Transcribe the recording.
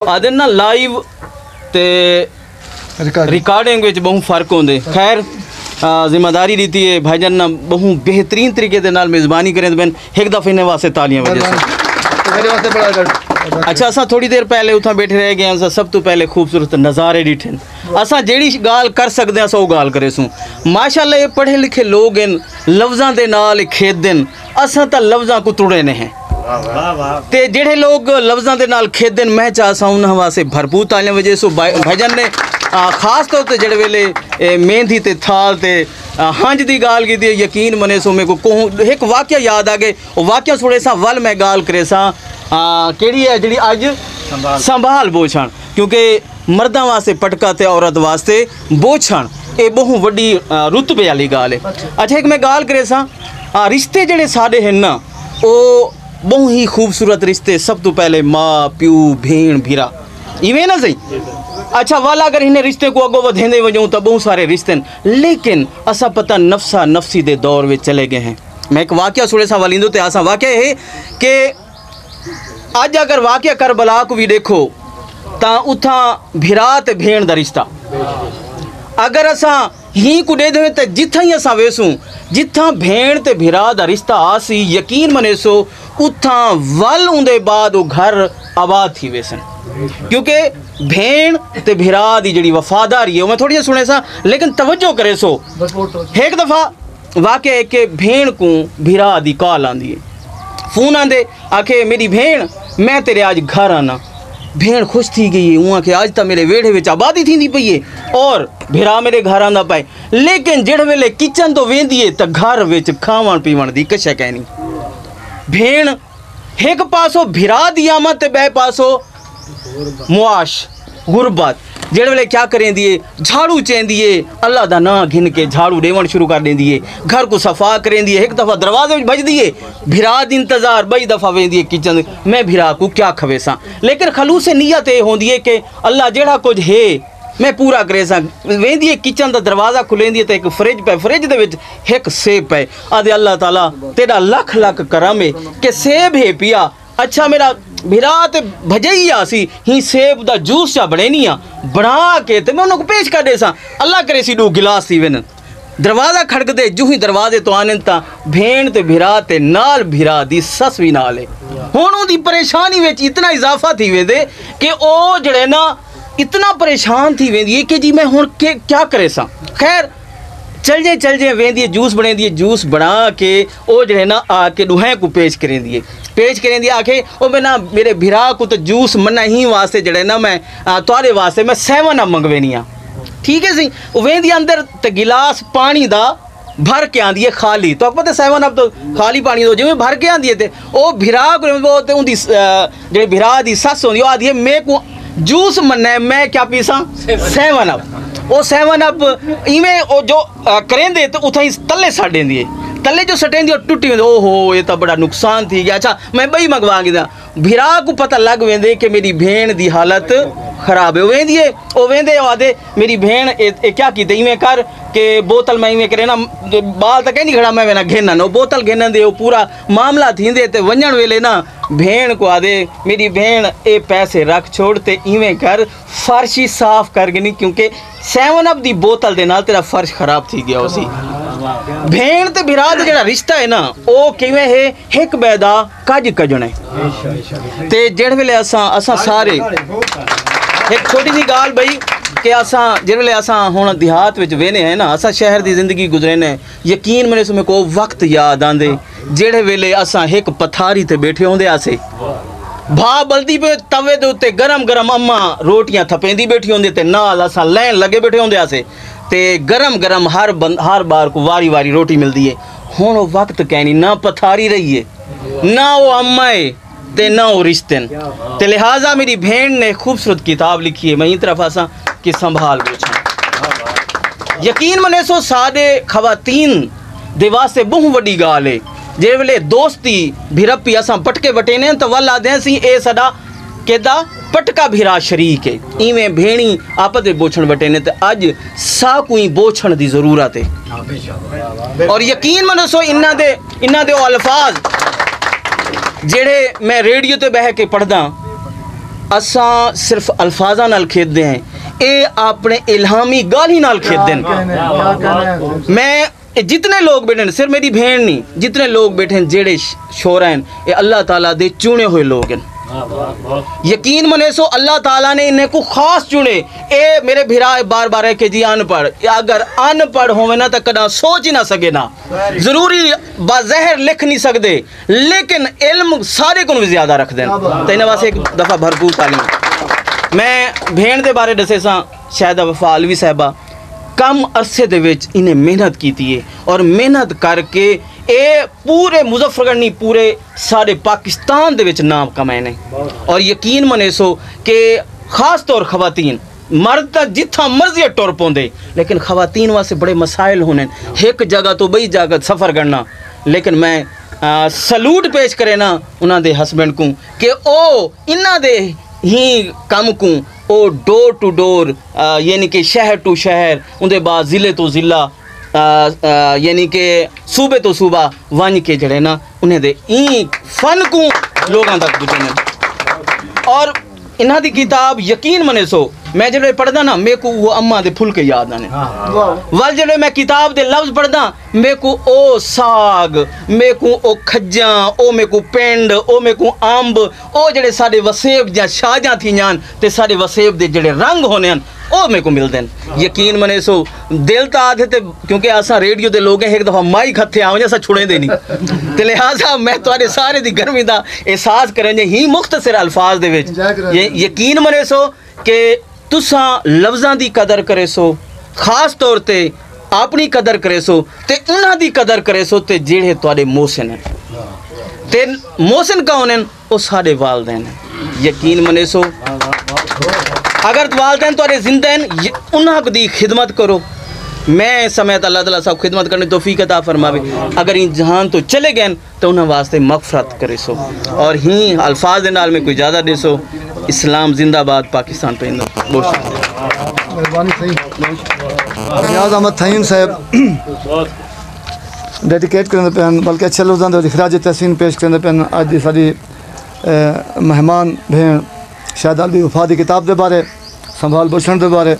आदे ना लाइव ते रिकॉर्डिंग विच बहुत फर्क होंदे। खैर जिम्मेदारी दी है भाईजान ना बहुत बेहतरीन तरीके दे नाल मेज़बानी करें बैन एक दफ़े इन्हें वास्ते तालियां वजह से। अच्छा असा थोड़ी देर पहले उतना बैठे रह गए असा सब तो पहले खूबसूरत नज़ारे डिठे असा जेड़ी गाल कर सकते हैं वो गाल करे सूँ। माशाअल्लाह ये पढ़े लिखे लोग हैं लफ्ज़ां दे नाल खेद दिन असा तो लफ्ज़ां को तुड़े ने हैं ते जेड़े लोग लफ्ज़ां दे नाल खेदन मैं चाहसा उन्हां वास्ते भरपूर तालियां वजह सो भाईजान ने खास तौर पर जेड़े वेले मेहंदी ते थाल ते हंज दी गाल की यकीन मने सो मेरे को कहूँ एक वाक्य याद आ गए वाक्य थोड़े सा वल मैं गाल करे सा केड़ी है जी अज संभाल बोछण क्योंकि मर्दां वास्ते पटका ते औरत वास्ते बोछण ये बहुत वड्डी रुतबे वाली गाल है। अच्छा एक मैं गाल करे सा रिश्ते जेड़े साडे हैं ना वो बहुत ही खूबसूरत रिश्ते सब तो पहले माँ प्यू भेण भीरा इवें ना सही। अच्छा वाला अगर इन्हें रिश्ते को अगो वधेंदे वजूं तो बहुत सारे रिश्ते लेकिन असा पता नफसा नफसी दे दौर में चले गए हैं। मैं एक वाक्य सुने सा वालिंदो ते आसा वाक्य है कि अज अगर वाक्य करबला को भी देखो तो उथा भिरा ते भेण दा रिश्ता अगर असा ही को दे दे तो जिथा ही असा वेसूं जिथा भेण ते भिरा दा रिश्ता आसी यकीन मने सो उथा वल उंदे बाद वो घर आबाद थी वेसन क्योंकि भेण ते भिरा दी जड़ी वफादारी है मैं थोड़ी सुने सा लेकिन तवज्जो करे सो एक दफ़ा वाकई है कि भेण को भिरा दी कॉल आंदी है फोन आंदे आखे मेरी भेण मैं तेरे आज घर आना भेण खुश थी गई है वहाँ के आज तक मेरे वेड़े विच आबादी थी पई है और भिरा मेरे घर आंदा पाए लेकिन जेड़े वेले किचन तो वेंदी है तो घर विच खावण पीवण दी कश कहनी भेण एक पासो भिरा दी आमद ते बे पासो मुआश गुरबत जेड़े वेले क्या करें दिए झाड़ू चें दिए अल्लाह दा नाम घिन के झाड़ू देवन शुरू कर दें दिए घर को सफा करें दिए एक दफ़ा दरवाजे में बज दिए भिरा दी इंतजार बई दफ़ा वें दिए किचन मैं भिरा को क्या खवेसा लेकिन खलूस नीयत ये होंदी है कि अल्लाह जेड़ा कुछ है मैं पूरा करे सा वेंदी है किचन का दरवाज़ा खुलेंदी है तो एक फ्रिज पे फ्रिज दे विच एक सेब है आदे अल्लाह ताला तेरा लख लख करम है कि सेब है पिया। अच्छा मेरा भिरा ते भजई आसी ही सेब दा जूस चा बने नहीं आ बना के ते मैं उन्होंने पेश कर दे सा अल्लाह करे सी दो गिलास थी वेन दरवाज़ा खड़क दे जू ही दरवाजे तो आने ता भेण ते भिरा ते नाल भिरा दी सस भी नाल है हुण उहदी परेशानी विच इतना इजाफा थी वेंदे कि ओ जड़े ना इतना परेशान थी वेंदी है कि जी मैं हुण के क्या करे सा। खैर चल जे वेंदी है जूस बने दिए जूस बना के ओ जड़े ना आके दुहें को पेश करें दिए आखे ओ मैं ना मेरे भिरा को तो जूस मना ही वास्ते जड़े ना मैं तुहाडे वास्ते मैं 7 अप मंगवेनी आ ठीक है सी वेंदी अंदर ते गिलास पानी दा भर के आंदी है खाली तो पता 7 अप तो खाली पानी दो जिवें भर के आंदी है ते ओ भिरा को ते उंदी जेड़ी भिरा दी सस होंदी ओ आदी है मैं को जूस मन्ना है मैं क्या पीसा 7 अप वो 7 अप इवें ओ जो करेंदे तो उथा ही तले साड़े दिए तले जो सटेंदी और टुटी वेंदी ओहो ये तो बड़ा नुकसान थी गया। अच्छा मैं बई मंगवांगी दा भिरा को पता लग वेंदे कि मेरी भेण दी हालत खराब है वेंदी है ओ वेंदे आदे मेरी भेण ए क्या कीते इवें कर के बोतल में इवें करे ना बाल तक नहीं खड़ा मैं वेना घेना नो बोतल घेन दे पूरा मामला थींदे ते वंजण वेले ना भेण को आदे मेरी भेण ए पैसे रख छोड़ ते इवें कर फर्श ही साफ कर गनी क्योंकि 7 अप दी बोतल दे नाल तेरा फर्श खराब थी गया उसी भेण ते भिरा दा जेड़ा रिश्ता है ना ओ किवें है एक बैदा कज कजणे ते जेड़े वेले असा सारे एक छोटी सी गाल बई कि असा जेड़े वेले असा हुण देहात विच वेने हैं ना असा शहर दी जिंदगी गुजरे ने यकीन मने सुमे को वक्त याद आंदे जेड़े वेले असा एक पथारी ते बैठे होंदे आसे भा बल्दी पे तवे दे उत्ते गरम गरम अम्मा रोटियां थपेंदी बैठी होंदी ते नाल असा लैन लगे बैठे होंदे आसे ते गरम गरम हर बार को वारी वारी रोटी मिलती है। हुण वो वक्त कहनी ना पथारी रही है ना वो अम्मा है ते ना वो रिश्ते ते लिहाजा मेरी भेण ने खूबसूरत किताब लिखी है मैं ही तरफ आसा कि संभाल बोझा यकीन मने सो साडे खवातीन दे वास्ते बहुत वड्डी गाल है जे वेले दोस्ती भिरपी असा पटके बटे ने तो वल आदे सी ए सदा केदा पटका भिरा शरीक है इवें भेणी आपस में बोछण बटे ने तो अज सा कोई बोछण दी जरूरत है और यकीन मनो सो इन्ना दे अल्फाज जेड़े मैं रेडियो ते बह के पढ़दा असां सिर्फ अल्फाजा नाल खेदते हैं, ये अपने इल्हामी गाली नाल खेदते हैं। मैं जितने लोग बैठे हैं, सिर्फ मेरी भेड़ नहीं, जितने लोग बैठे हैं जेड़े शोरा हैं, ये अल्लाह ताला दे चुने हुए लोग हैं। यकीन मने सो अल्लाह ताला ने इन्हें को खास चुने। ए मेरे भिरा बार बार है कि जी अनपढ़, अगर अनपढ़ होवे ना तो कदा सोच ही ना सके ना, जरूरी बाज़हर लिख नहीं सकते, लेकिन इल्म सारे को भी ज्यादा रख दें। तो इन्हें वास्ते एक दफ़ा भरपूर तालीम। मैं भेड़ के बारे दसे सा, शायद वफा अलवी साहबा कम अरसे दे विच इन्हें मेहनत की है और मेहनत करके ये पूरे मुजफ्फरगढ़ नहीं पूरे सारे पाकिस्तान दे विच नाम कमाए ने। और यकीन मने सो कि खास तौर खवातीन, मर्द तो जिथा मर्जी टुर पौंदे, लेकिन खवातीन वास्ते बड़े मसाइल होने, एक जगह तो बई जगह सफ़र करना। लेकिन मैं सलूट पेश करे ना उन्हों दे हसबैंड को कि ओ इन्हां दे ही कम को ओ डोर टू डोर यानी कि शहर टू शहर, उनके बाद ज़िले तो ज़िला यानी कि सूबे तो सूबा वन के जड़े ना उन्हें दे ई फन को लोगों तक पुजे ने। और इन्हां दी किताब यकीन मने सो मैं जब पढ़दा ना मेरे को वो अम्मा दे फुलके याद आने। वल जब मैं किताब दे लफ्ज़ पढ़दा मेरे को ओ साग, मेरे को ओ खज्जा, ओ मेरे को पेंड, ओ मेरे को अंब, ओ जड़े साडे वसेब या शाजां थी जान ते साडे वसेब दे जड़े रंग होने हैं ओ मेरे को मिलते हैं। यकीन मने सो दिल तो आधे ते क्योंकि असा रेडियो के लोग हैं, एक दफ़ा माइक हथे आवे असा छुड़े देनी ते लिहाजा मैं तुहाडे सारे दी गर्मी दा एहसास करें ही मुख्तसर अल्फाज दे विच। यकीन मने सो कि तुसा लफ्ज़ां दी कदर करे सो, खास तौर ते अपनी कदर करे सो ते उन्हां दी कदर करे सो ते जेड़े तुहाडे मोहसिन हैं ते मोहसिन कौन हैं, ओ साडे वालदैन हैं। यकीन मने सो अगर वालदैन तुहाडे जिंदा हैं उन्हां दी खिदमत करो। मैं समय अल्लाह ताला सब खिदमत करने तौफीक अता फरमावे। अगर इन जहान तो चले गए तो उन्हें वास्ते मगफरत करे सो और ही अल्फाज दे नाल में कोई ज़्यादा दे सो। इस्लाम जिंदाबाद, पाकिस्तान पे बहुत मेहरबानी। सही रियाज अहमद थईम साहब डेडिकेट करने पे बल्कि अच्छे लफ्ज़ों के खराज तहसीन पेश करने पे अज की सारी मेहमान भेण शायद अलवी वफा की किताब के बारे, संभाल बख्शण के बारे